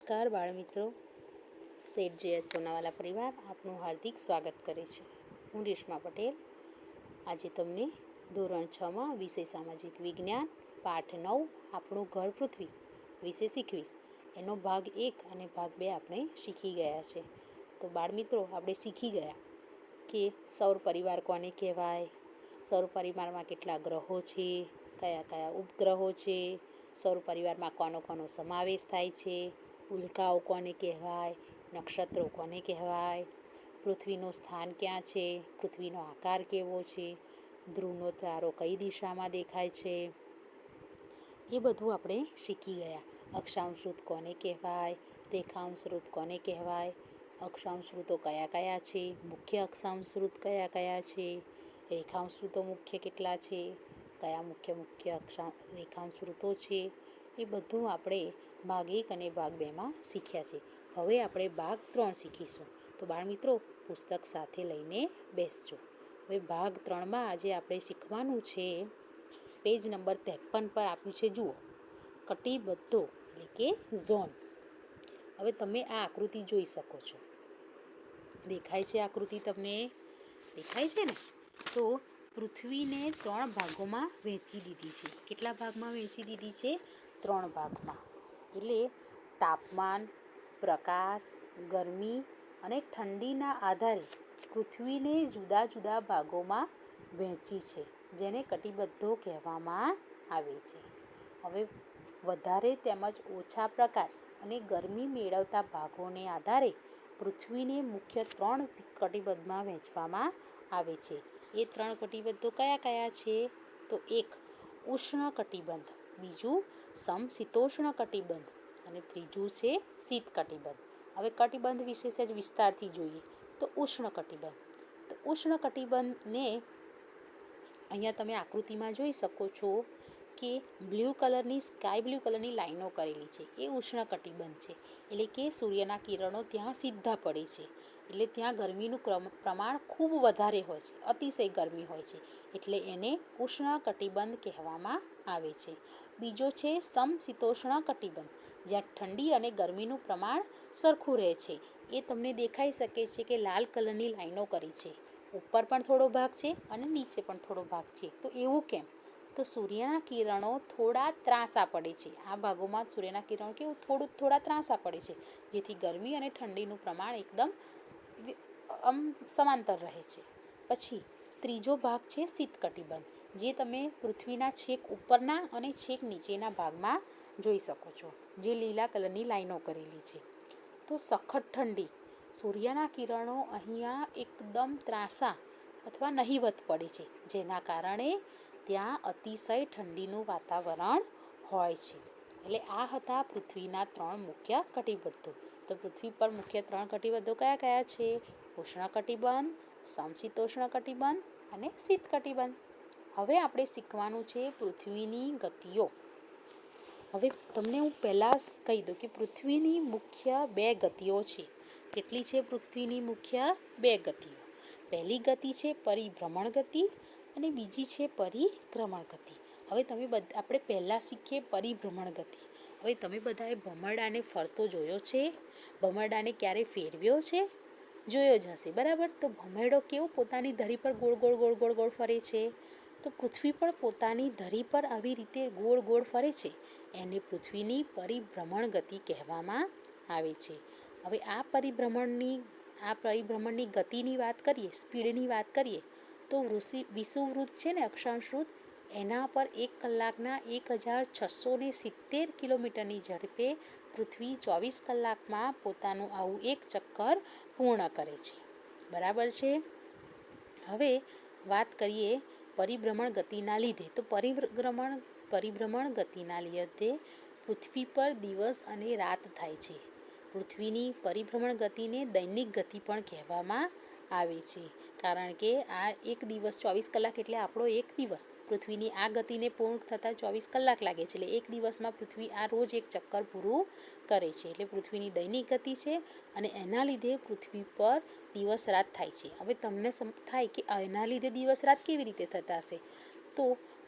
નમસ્કાર બાળમિત્રો, શેઠ જે સોનાવાલા પરિવાર આપનું હાર્દિક સ્વાગત કરે છે. હું રેશમા પટેલ આજે તમને ધોરણ 6માં વિષય સામાજિક વિજ્ઞાન પાઠ 9 આપણું ઘર પૃથ્વી વિશે શીખવીશ. એનો ભાગ 1 અને ભાગ 2 આપણે શીખી ગયા છે. તો બાળમિત્રો, આપણે શીખી ગયા કે સૌર પરિવાર કોને કહેવાય, સૌર પરિવારમાં કેટલા ગ્રહો છે, કયા કયા ઉપગ્રહો છે, સૌર પરિવારમાં કોનો કોનો સમાવેશ થાય છે, ઉલ્કાઓ કોને કહેવાય, નક્ષત્રો કોને કહેવાય, પૃથ્વીનું સ્થાન ક્યાં છે, પૃથ્વીનો આકાર કેવો છે, ધ્રુવનો તારો કઈ દિશામાં દેખાય છે, એ બધું આપણે શીખી ગયા. અક્ષાંશ વૃત્ત કોને કહેવાય, રેખાંશ વૃત્ત કોને કહેવાય, અક્ષાંશ વૃત્તો કયા કયા છે, મુખ્ય અક્ષાંશ વૃત્ત કયા કયા છે, રેખાંશ વૃત્તો મુખ્ય કેટલા છે, કયા મુખ્ય રેખાંશ વૃત્તો છે, એ બધું આપણે ભાગ 1 અને ભાગ 2માં શીખ્યા છે. હવે આપણે ભાગ 3 શીખીશું. તો બાળમિત્રો, પુસ્તક સાથે લઈને બેસજો. હવે ભાગ 3માં આજે આપણે શીખવાનું છે, પેજ નંબર 53 પર આપ્યું છે, જુઓ, કટિબદ્ધો એટલે કે ઝોન. હવે તમે આ આકૃતિ જોઈ શકો છો. દેખાય છે આકૃતિ? તમને દેખાય છે ને? તો પૃથ્વીને 3 ભાગોમાં વહેંચી દીધી છે. કેટલા ભાગમાં વહેંચી દીધી છે? 3 ભાગમાં. એટલે તાપમાન, પ્રકાશ, ગરમી અને ઠંડીના આધારે પૃથ્વીને જુદા જુદા ભાગોમાં વહેંચી છે, જેને કટિબદ્ધો કહેવામાં આવે છે. હવે વધારે તેમજ ઓછા પ્રકાશ અને ગરમી મેળવતા ભાગોને આધારે પૃથ્વીને મુખ્ય 3 કટિબદ્ધમાં વહેંચવામાં આવે છે. એ 3 કટિબદ્ધો કયા કયા છે? તો એક ઉષ્ણ કટિબંધ, બીજું સમશીતોષ્ણ કટિબંધ અને ત્રીજું છે શીત કટિબંધ. હવે કટિબંધ વિશે જ વિસ્તારથી જોઈએ તો ઉષ્ણ કટિબંધ. તો ઉષ્ણ કટિબંધને અહીંયા તમે આકૃતિમાં જોઈ શકો છો કે સ્કાય બ્લુ કલરની લાઈનો કરેલી છે. એ ઉષ્ણ કટિબંધ છે. એટલે કે સૂર્યના કિરણો ત્યાં સીધા પડે છે. એટલે ત્યાં ગરમીનું પ્રમાણ ખૂબ વધારે હોય છે, અતિશય ગરમી હોય છે, એટલે એને ઉષ્ણ કટિબંધ કહેવામાં આવે છે. બીજો છે સમશીતોષ્ણ કટિબંધ, જ્યાં ઠંડી અને ગરમીનું પ્રમાણ સરખું રહે છે. એ તમને દેખાઈ શકે છે કે લાલ કલરની લાઈનો કરી છે. ઉપર પણ થોડો ભાગ છે અને નીચે પણ થોડો ભાગ છે. તો એવું કેમ? તો સૂર્યના કિરણો થોડા ત્રાંસા પડે છે. આ ભાગોમાં સૂર્યના કિરણો કેવું થોડા ત્રાંસા પડે છે, જેથી ગરમી અને ઠંડીનું પ્રમાણ એકદમ સમાંતર રહે છે. પછી ત્રીજો ભાગ છે શીત કટિબંધ, જે તમે પૃથ્વીના છેક ઉપરના અને છેક નીચેના ભાગમાં જોઈ શકો છો, જે લીલા કલરની લાઈનો કરેલી છે. તો સખત ઠંડી, સૂર્યના કિરણો અહીંયા એકદમ ત્રાંસા અથવા નહિવત પડે છે, જેના કારણે ત્યાં અતિશય ઠંડીનું વાતાવરણ હોય છે. એટલે આ હતા પૃથ્વીના 3 મુખ્ય કટિબદ્ધો. તો પૃથ્વી પર મુખ્ય 3 કટિબદ્ધો કયા કયા છે? ઉષ્ણ કટિબંધ, સમશીતોષ્ણ કટિબંધ અને શીત કટિબંધ. હવે આપણે શીખવાનું છે પૃથ્વીની ગતિઓ. હવે તમને હું પહેલાં કહી દઉં કે પૃથ્વીની મુખ્ય 2 ગતિઓ છે. કેટલી છે પૃથ્વીની મુખ્ય 2 ગતિઓ? પહેલી ગતિ છે પરિભ્રમણ ગતિ અને બીજી છે પરિક્રમણ ગતિ. હવે આપણે પહેલાં શીખીએ પરિભ્રમણ ગતિ. હવે તમે બધાએ ભમરડાને ફરતો જોયો છે? ભમરડાને ક્યારે ફેરવ્યો છે? જોયો જ હશે, બરાબર? તો ભમરડો કેવું પોતાની ધરી પર ગોળ ગોળ ગોળ ગોળ ગોળ ફરે છે? તો પૃથ્વી પણ પોતાની ધરી પર આવી રીતે ગોળ ગોળ ફરે છે. એને પૃથ્વીની પરિભ્રમણ ગતિ કહેવામાં આવે છે. હવે આ પરિભ્રમણની ગતિની વાત કરીએ, સ્પીડની વાત કરીએ, તો વિષુવવૃત્ત છે ને, અક્ષાંશ વૃત્ત, એના પર 1 કલાકના 1670 કિલોમીટરની ઝડપે પૃથ્વી 24 કલાકમાં પોતાનું આવું એક ચક્કર પૂર્ણ કરે છે. બરાબર છે? હવે વાત કરીએ પરિભ્રમણ ગતિના લીધે. તો પરિભ્રમણ ગતિના લીધે પૃથ્વી પર દિવસ અને રાત થાય છે. પૃથ્વીની પરિભ્રમણ ગતિને દૈનિક ગતિ પણ કહેવામાં આવે છે, કારણ કે આ એક દિવસ 24 કલાક એટલે આપણો એક દિવસ. પૃથ્વીની આ ગતિને પૂર્ણ થતાં 24 કલાક લાગે છે. એટલે એક દિવસમાં પૃથ્વી આ રોજ એક ચક્કર પૂરું કરે છે. એટલે પૃથ્વીની દૈનિક ગતિ છે અને એના લીધે પૃથ્વી પર દિવસ રાત થાય છે. હવે તમને થાય કે એના લીધે દિવસ રાત કેવી રીતે થતા હશે? તો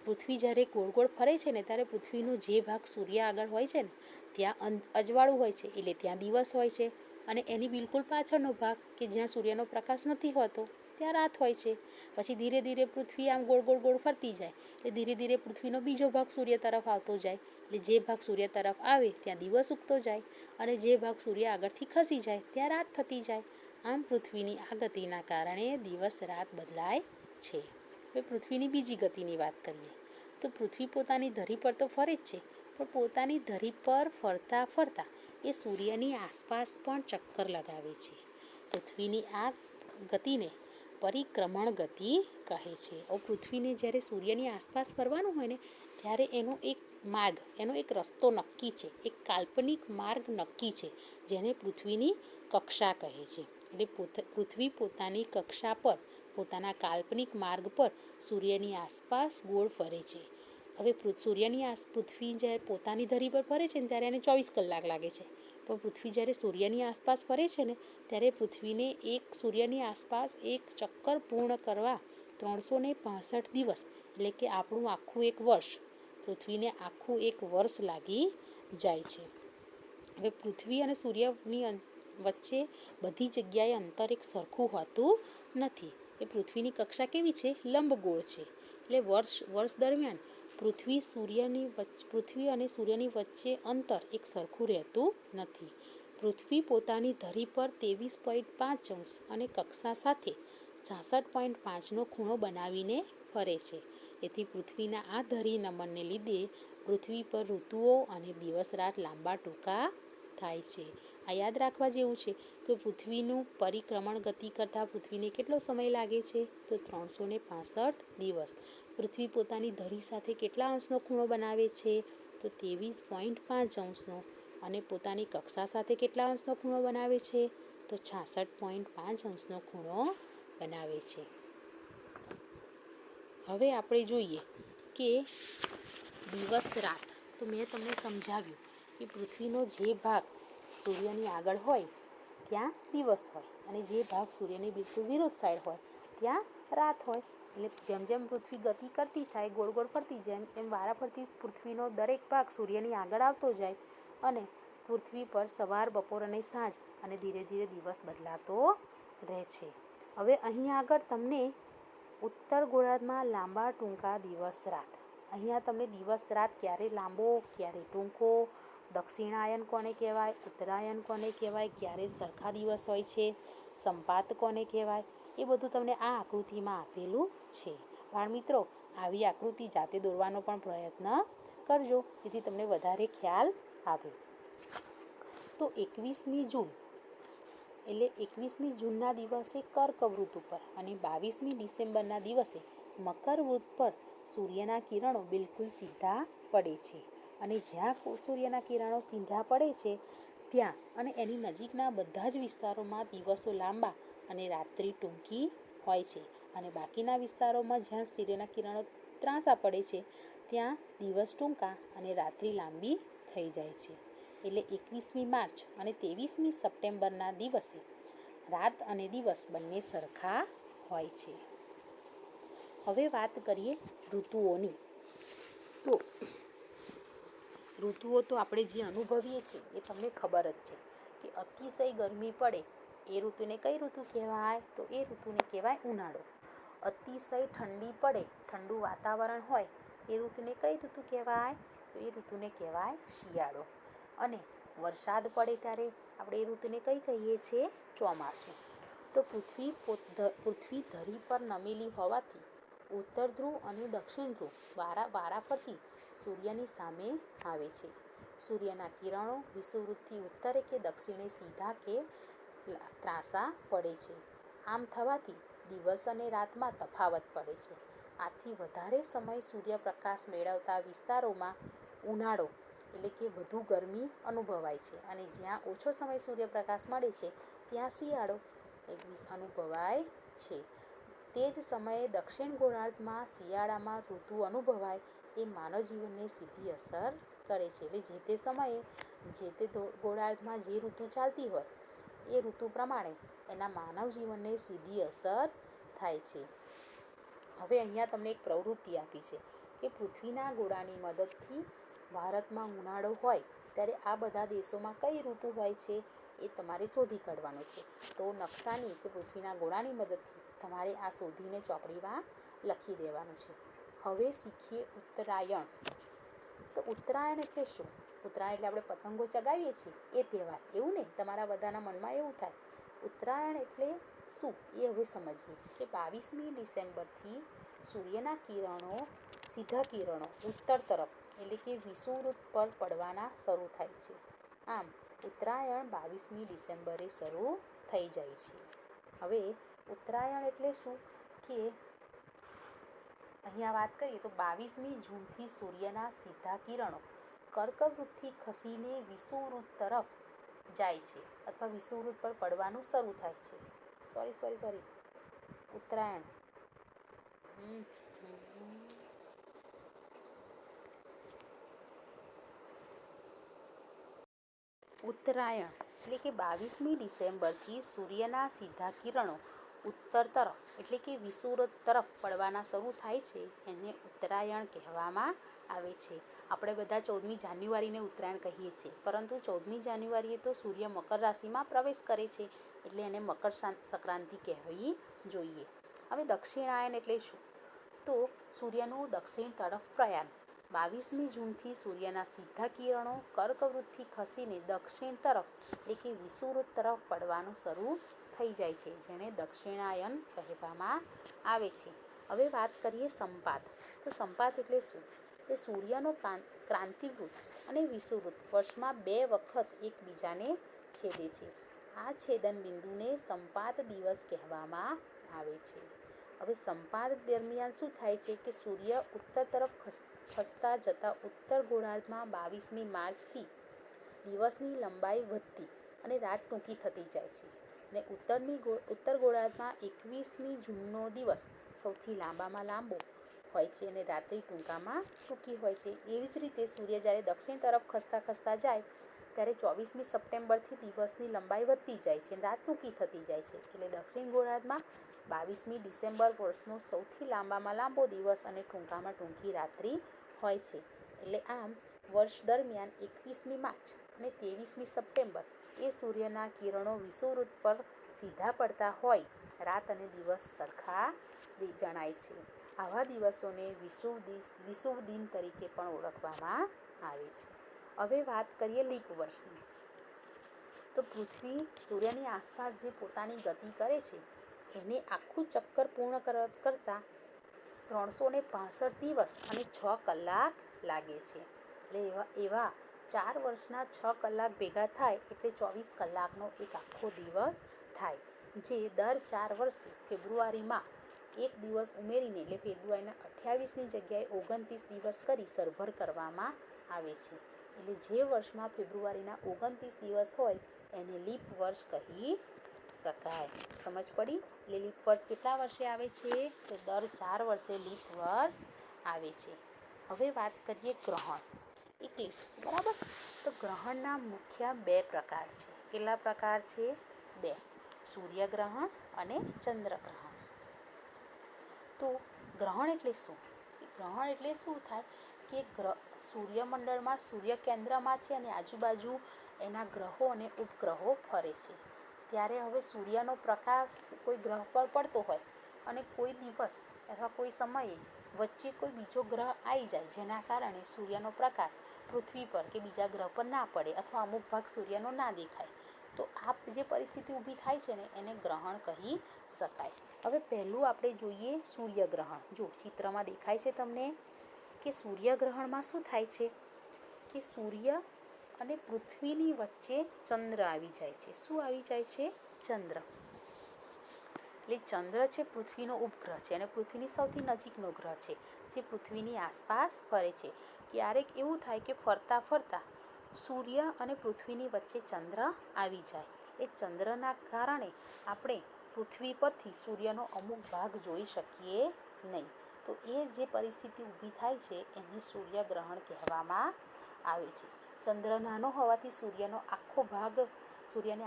પૃથ્વી જ્યારે ગોળ ગોળ ફરે છે ને ત્યારે પૃથ્વીનો જે ભાગ સૂર્ય આગળ હોય છે ને ત્યાં અજવાળું હોય છે, એટલે ત્યાં દિવસ હોય છે, અને એની બિલકુલ પાછળનો ભાગ કે જ્યાં સૂર્યનો પ્રકાશ નથી હોતો ત્યાં રાત હોય છે. પછી ધીરે ધીરે પૃથ્વી આમ ગોળ ગોળ ગોળ ફરતી જાય એટલે ધીરે ધીરે પૃથ્વીનો બીજો ભાગ સૂર્ય તરફ આવતો જાય, એટલે જે ભાગ સૂર્ય તરફ આવે ત્યાં દિવસ ઉગતો જાય, અને જે ભાગ સૂર્ય આગળથી ખસી જાય ત્યાં રાત થતી જાય. આમ પૃથ્વીની આ ગતિના કારણે દિવસ રાત બદલાય છે. હવે પૃથ્વીની બીજી ગતિની વાત કરીએ તો પૃથ્વી પોતાની ધરી પર તો ફરે જ છે, પણ પોતાની ધરી પર ફરતા ફરતા એ સૂર્યની આસપાસ પણ ચક્કર લગાવે છે. પૃથ્વીની આ ગતિને પરિક્રમણ ગતિ કહે છે. પૃથ્વીને જ્યારે સૂર્યની આસપાસ ફરવાનું હોય ને ત્યારે એનો એક માર્ગ, એનો એક રસ્તો નક્કી છે, એક કાલ્પનિક માર્ગ નક્કી છે, જેને પૃથ્વીની કક્ષા કહે છે. એટલે પૃથ્વી પોતાની કક્ષા પર પોતાના કાલ્પનિક માર્ગ પર સૂર્યની આસપાસ ગોળ ફરે છે. હવે પૃથ્વી જ્યારે પોતાની ધરી પર ફરે છે ને ત્યારે એને 24 કલાક લાગે છે, પણ પૃથ્વી જ્યારે સૂર્યની આસપાસ ફરે છે ને ત્યારે પૃથ્વીને સૂર્યની આસપાસ એક ચક્કર પૂર્ણ કરવા 365 દિવસ, એટલે કે આપણું આખું એક વર્ષ, પૃથ્વીને આખું એક વર્ષ લાગી જાય છે. હવે પૃથ્વી અને સૂર્યની વચ્ચે બધી જગ્યાએ અંતર એક સરખું હોતું નથી. એ પૃથ્વીની કક્ષા કેવી છે? લંબગોળ છે. એટલે વર્ષ દરમિયાન પૃથ્વી અને સૂર્યની વચ્ચે અંતર એક સરખું રહેતું નથી. પૃથ્વી પોતાની ધરી પર 23.5 અને કક્ષા સાથે 66.5નો ખૂણો બનાવીને ફરે છે. એથી પૃથ્વીના આ ધરી નમનને લીધે પૃથ્વી પર ઋતુઓ અને દિવસ રાત લાંબા ટૂંકા થાય છે. આ યાદ રાખવા જેવું છે કે પૃથ્વીનું પરિક્રમણ ગતિ કરતાં પૃથ્વીને કેટલો સમય લાગે છે? તો 365 દિવસ. પૃથ્વી પોતાની ધરી સાથે કેટલા અંશનો ખૂણો બનાવે છે? તો 23.5 અંશનો. અને પોતાની કક્ષા સાથે કેટલા અંશનો ખૂણો બનાવે છે? તો 66.5 અંશનો ખૂણો બનાવે છે. હવે આપણે જોઈએ કે દિવસ રાત. તો મેં તમને સમજાવ્યું કે પૃથ્વીનો જે ભાગ સૂર્યની આગળ હોય ત્યાં દિવસ હોય, અને જે ભાગ સૂર્યની બિલકુલ વિરુદ્ધ સાઈડ હોય ત્યાં રાત હોય. એટલે જેમ જેમ પૃથ્વી ગતિ કરતી થાય, ગોળ ગોળ ફરતી જાય, એમ વારાફરતી પૃથ્વીનો દરેક ભાગ સૂર્યની આગળ આવતો જાય, અને પૃથ્વી પર સવાર, બપોર અને સાંજ, અને ધીરે ધીરે દિવસ બદલાતો રહે છે. હવે અહીં આગળ તમને ઉત્તર ગોળાર્ધમાં લાંબા ટૂંકા દિવસ રાત. અહીંયા તમને દિવસ રાત ક્યારે લાંબો ક્યારે ટૂંકો, દક્ષિણાયન કોને કહેવાય, ઉત્તરાયણ કોને કહેવાય, ક્યારે સરખા દિવસ હોય છે, સંપાત કોને કહેવાય, એ બધું તમને આ આકૃતિમાં આપેલું છે. બાળ મિત્રો, આવી આકૃતિ જાતે દોરવાનો પણ પ્રયત્ન કરજો, જેથી તમને વધારે ખ્યાલ આવે. તો 21મી જૂન એટલે 21મી જૂનના દિવસે કર્કવૃત ઉપર અને 22મી ડિસેમ્બરના દિવસે મકર વૃત પર સૂર્યના કિરણો બિલકુલ સીધા પડે છે. અને જ્યાં સૂર્યના કિરણો સીધા પડે છે ત્યાં અને એની નજીકના બધા જ વિસ્તારોમાં દિવસો લાંબા અને રાત્રિ ટૂંકી હોય છે, અને બાકીના વિસ્તારોમાં જ્યાં સૂર્યના કિરણો ત્રાંસા પડે છે ત્યાં દિવસ ટૂંકા અને રાત્રિ લાંબી થઈ જાય છે. એટલે 21મી માર્ચ અને 23મી સપ્ટેમ્બરના દિવસે રાત અને દિવસ બંને સરખા હોય છે. હવે વાત કરીએ ઋતુઓની. તો ઋતુઓ તો આપણે જે અનુભવીએ છીએ એ તમને ખબર જ છે કે અતિશય ગરમી પડે એ ઋતુને કઈ ઋતુ કહેવાય? તો એ ઋતુને કહેવાય ઉનાળો. અતિશય ઠંડી પડે, ઠંડુ વાતાવરણ હોય, એ ઋતુને કઈ ઋતુ કહેવાય? તો એ ઋતુને કહેવાય શિયાળો. અને વરસાદ પડે ત્યારે આપણે એ ઋતુને કઈ કહીએ છીએ? ચોમાસું. તો પૃથ્વી ધરી પર નમેલી હોવાથી ઉત્તર ધ્રુવ અને દક્ષિણ ધ્રુવ વારાફરતી સૂર્યની સામે આવે છે. સૂર્યના કિરણો વિષુવવૃત્તથી ઉત્તરે કે દક્ષિણે સીધા કે ત્રાંસા પડે છે. આમ થવાથી દિવસ અને રાતમાં તફાવત પડે છે. આથી વધારે સમય સૂર્યપ્રકાશ મેળવતા વિસ્તારોમાં ઉનાળો એટલે કે વધુ ગરમી અનુભવાય છે, અને જ્યાં ઓછો સમય સૂર્યપ્રકાશ મળે છે ત્યાં શિયાળો અનુભવાય છે. તે જ સમયે દક્ષિણ ગોળાર્ધમાં શિયાળામાં ઋતુ અનુભવાય એ માનવ જીવનને સીધી અસર કરે છે. એટલે જે તે સમયે જે તે ગોળાર્ધમાં જે ઋતુ ચાલતી હોય એ ઋતુ પ્રમાણે એના માનવ જીવનને સીધી અસર થાય છે. હવે અહીંયા તમને એક પ્રવૃત્તિ આપી છે કે પૃથ્વીના ગોળાની મદદથી ભારતમાં ઉનાળો હોય ત્યારે આ બધા દેશોમાં કઈ ઋતુ હોય છે એ તમારે શોધી કાઢવાનું છે. તો નકશાની કે પૃથ્વીના ગોળાની મદદથી તમારે આ શોધીને ચોપડીમાં લખી દેવાનું છે. હવે શીખીએ ઉત્તરાયણ. તો ઉત્તરાયણ એટલે શું? ઉત્તરાયણ એટલે આપણે પતંગો ચગાવીએ છીએ એ તહેવાર, એવું નહીં? તમારા બધાના મનમાં એવું થાય. ઉત્તરાયણ એટલે શું એ હવે સમજીએ કે 22મી ડિસેમ્બરથી સૂર્યના કિરણો સીધા કિરણો ઉત્તર તરફ એટલે કે વિષુવવૃત્ત પર પડવાના શરૂ થાય છે. આમ ઉત્તરાયણ 22મી ડિસેમ્બરે શરૂ થઈ જાય છે. હવે ઉત્તરાયણ એટલે શું કે અહીંયા વાત કરીએ તો 22મી જૂનથી સૂર્યના સીધા કિરણો કર્કવૃત્તથી ખસીને વિષુવવૃત્ત તરફ જાય છે અથવા વિષુવવૃત્ત પર પડવાનું શરૂ થાય છે. સોરી ઉત્તરાયણ ઉત્તરાયણ એટલે કે 22મી ડિસેમ્બરથી સૂર્યના સીધા કિરણો ઉત્તર તરફ એટલે કે વિષુવવૃત્ત તરફ પડવાના શરૂ થાય છે, એને ઉત્તરાયણ કહેવામાં આવે છે. આપણે બધા 14મી જાન્યુઆરીને ઉત્તરાયણ કહીએ છીએ, પરંતુ 14મી જાન્યુઆરીએ તો સૂર્ય મકર રાશિમાં પ્રવેશ કરે છે એટલે એને મકર સંક્રાંતિ કહેવી જોઈએ. હવે દક્ષિણાયન એટલે શું? તો સૂર્યનું દક્ષિણ તરફ પ્રયાણ. 22મી જૂનથી સૂર્યના સીધા કિરણો કર્કવૃત્તથી ખસીને દક્ષિણ તરફ એટલે કે વિષુવવૃત્ત તરફ પડવાનું શરૂ થઈ જાય છે, જેને દક્ષિણાયન કહેવામાં આવે છે. હવે વાત કરીએ સંપાત. તો સંપાત એટલે શું? એ સૂર્યનો ક્રાંતિવૃત્ત અને વિષુવવૃત્ત વર્ષમાં 2 વખત એકબીજાને છેદે છે. આ છેદન બિંદુને સંપાત દિવસ કહેવામાં આવે છે. હવે સંપાત દરમિયાન શું થાય છે કે સૂર્ય ઉત્તર તરફ ખસતા જતા ઉત્તર ગોળાર્ધમાં 22મી માર્ચથી દિવસની લંબાઈ વધતી અને રાત ટૂંકી થતી જાય છે અને ઉત્તર ગોળાર્ધમાં 21મી જૂનનો દિવસ સૌથી લાંબામાં લાંબો હોય છે અને રાત્રિ ટૂંકામાં ટૂંકી હોય છે. એવી જ રીતે સૂર્ય જ્યારે દક્ષિણ તરફ ખસતા જાય ત્યારે 24મી સપ્ટેમ્બરથી દિવસની લંબાઈ વધતી જાય છે અને રાત ટૂંકી થતી જાય છે. એટલે દક્ષિણ ગોળાર્ધમાં 22મી ડિસેમ્બર વર્ષનો સૌથી લાંબામાં લાંબો દિવસ અને ટૂંકામાં ટૂંકી રાત્રિ હોય છે. એટલે આમ વર્ષ દરમિયાન 21મી માર્ચ અને 23મી સપ્ટેમ્બર એ સૂર્યના કિરણો વિષુવવૃત્ત પર સીધા પડતા હોય રાત અને દિવસ સરખા જણાય છે. આવા દિવસોને વિષુવ દિન તરીકે પણ ઓળખવામાં આવે છે. હવે વાત કરીએ લીપ વર્ષની. તો પૃથ્વી સૂર્યની આસપાસ જે પોતાની ગતિ કરે છે એને આખું ચક્કર પૂર્ણ કરતા 365 દિવસ અને 6 કલાક લાગે છે. એટલે એવા 4 વર્ષના 6 કલાક ભેગા થાય એટલે 24 કલાકનો એક આખો દિવસ થાય, જે દર 4 વર્ષે ફેબ્રુઆરીમાં એક દિવસ ઉમેરીને એટલે ફેબ્રુઆરીના 28ની જગ્યાએ 29 દિવસ કરી સરભર કરવામાં આવે છે. એટલે જે વર્ષમાં ફેબ્રુઆરીના 29 દિવસ હોય એને લીપ વર્ષ કહી શકાય. સમજ પડી? એટલે લીપ વર્ષ કેટલા વર્ષે આવે છે? તો દર 4 વર્ષે લીપ વર્ષ આવે છે. હવે વાત કરીએ ગ્રહણ, ઇક્લિપ્સ. બરાબર? તો ગ્રહણના મુખ્ય 2 પ્રકાર છે. કેટલા પ્રકાર છે? 2. સૂર્યગ્રહણ અને ચંદ્રગ્રહણ. તો ગ્રહણ એટલે શું? ગ્રહણ એટલે શું થાય કે સૂર્યમંડળમાં સૂર્ય કેન્દ્રમાં છે અને આજુબાજુ એના ગ્રહો અને ઉપગ્રહો ફરે છે. ત્યારે હવે સૂર્યનો પ્રકાશ કોઈ ગ્રહ પર પડતો હોય અને કોઈ દિવસ અથવા કોઈ સમયે વચ્ચે કોઈ બીજો ગ્રહ આવી જાય, જેના કારણે સૂર્યનો પ્રકાશ પૃથ્વી પર કે બીજા ગ્રહ પર ના પડે અથવા અમુક ભાગ સૂર્યનો ના દેખાય, તો આ જે પરિસ્થિતિ ઊભી થાય છે ને એને ગ્રહણ કહી શકાય. હવે પહેલું આપણે જોઈએ સૂર્યગ્રહણ. જો ચિત્રમાં દેખાય છે તમને કે સૂર્યગ્રહણમાં શું થાય છે કે સૂર્ય અને પૃથ્વીની વચ્ચે ચંદ્ર આવી જાય છે. શું આવી જાય છે? ચંદ્ર. એટલે ચંદ્ર છે પૃથ્વીનો ઉપગ્રહ છે અને પૃથ્વીની સૌથી નજીકનો ગ્રહ છે જે પૃથ્વીની આસપાસ ફરે છે. ક્યારેક એવું થાય કે ફરતા ફરતા સૂર્ય અને પૃથ્વીની વચ્ચે ચંદ્ર આવી જાય. એ ચંદ્રના કારણે આપણે પૃથ્વી પરથી સૂર્યનો અમુક ભાગ જોઈ શકીએ નહીં. તો એ જે પરિસ્થિતિ ઊભી થાય છે એને સૂર્યગ્રહણ કહેવામાં આવે છે. ચંદ્ર નાનો હોવાથી સૂર્યને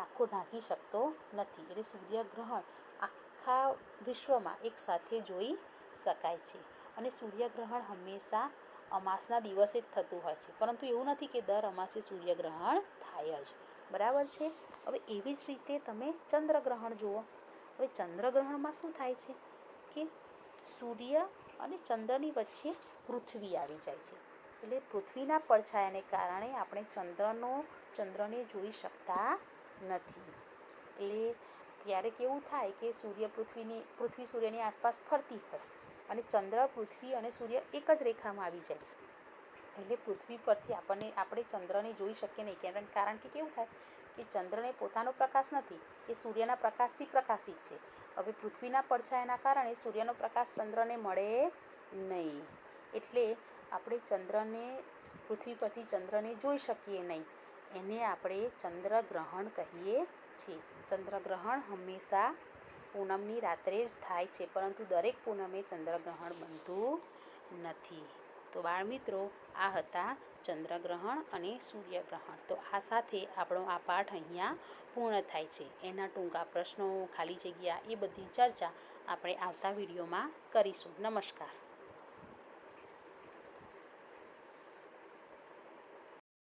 આખો ઢાંકી શકતો નથી, એટલે સૂર્યગ્રહણ આખા વિશ્વમાં એક સાથે જોઈ શકાય છે. અને સૂર્યગ્રહણ હંમેશા અમાસના દિવસે જ થતું હોય છે, પરંતુ એવું નથી કે દર અમાસે સૂર્યગ્રહણ થાય જ. બરાબર છે. હવે એવી જ રીતે તમે ચંદ્રગ્રહણ જુઓ. હવે ચંદ્રગ્રહણમાં શું થાય છે કે સૂર્ય અને ચંદ્રની વચ્ચે પૃથ્વી આવી જાય છે. એટલે પૃથ્વીના પડછાયાને કારણે આપણે ચંદ્રને જોઈ શકતા નથી. એટલે ક્યારેક એવું થાય કે પૃથ્વી સૂર્યની આસપાસ ફરતી હોય અને ચંદ્ર, પૃથ્વી અને સૂર્ય એક જ રેખામાં આવી જાય. એટલે પૃથ્વી પરથી આપણે ચંદ્રને જોઈ શકીએ નહીં, કારણ કે કેવું થાય કે ચંદ્રને પોતાનો પ્રકાશ નથી, એ સૂર્યના પ્રકાશથી પ્રકાશિત છે. હવે પૃથ્વીના પડછાયાના કારણે સૂર્યનો પ્રકાશ ચંદ્રને મળે નહીં, એટલે આપણે પૃથ્વી પરથી ચંદ્રને જોઈ શકીએ નહીં. એને આપણે ચંદ્રગ્રહણ કહીએ છીએ. ચંદ્રગ્રહણ હંમેશા પૂનમની રાત્રે જ થાય છે, પરંતુ દરેક પૂનમે ચંદ્રગ્રહણ બનતું નથી. તો બાળમિત્રો, આ હતા ચંદ્રગ્રહણ અને સૂર્યગ્રહણ. તો આ સાથે આપણો આ પાઠ અહીંયા પૂર્ણ થાય છે. એના ટૂંકા પ્રશ્નો, ખાલી જગ્યા, એ બધી ચર્ચા આપણે આવતા વિડીયોમાં કરીશું. નમસ્કાર.